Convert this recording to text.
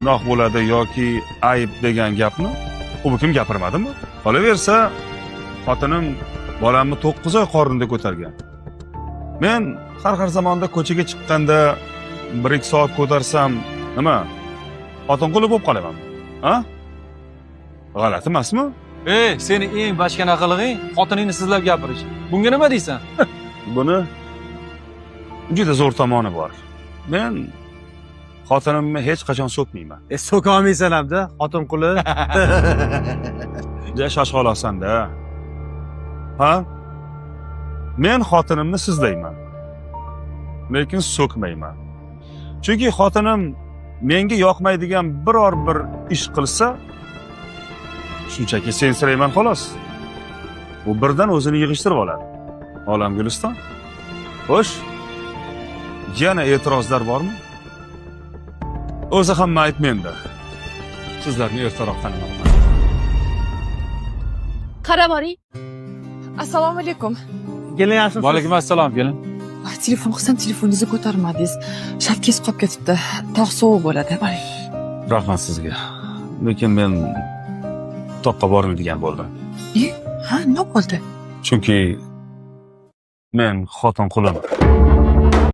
gunoh bo'ladi yoki ayb degan gapni u kim gapirmadimi? Qolaversa, xotinim bolamni 9 oy qornida ko'targan. Men har zamonda ko'chaga chiqqanda 1-2 soat ko'tarsam, nima? Xotin-quli bo'lib qolaman. Ha? G'alati emasmi? Seni eng bachkana qilig'ing xotiningni sizlab gapirish. Bunga nima deysan? Buni juda zo'r tomoni bor. Men xotinimni hech qachon so'kmayman. So'ka olmaysan hamda, xotin quli. Juda shoshqaloqsan-da. Ha? Men xotinimni sizlayman. Lekin so'kmayman. Chunki xotinim menga yoqmaydigan biror bir ish qilsa, shunchaki sensirayman xolos. U birdan o'zini yig'ishtirib oladi. Olam Guliston. Xo'sh. Yana e'tirozlar bormi? O'zi hamma ayt menda. Sizlarni ertaroq tanimayman. Qarab oling. Assalomu alaykum. Kelin yaxshimisiz? Va alaykum assalom, kelin. Telefon qilsam telefoningizni ko'tarmadingiz. Shafkangiz qolib ketibdi. Tog' sovuq bo'ladi. Boring. Rahmat sizga. Lekin men toqqa bormaydigan bo'ldim. Ha, nima bo'ldi? Chunki men xotin qulim.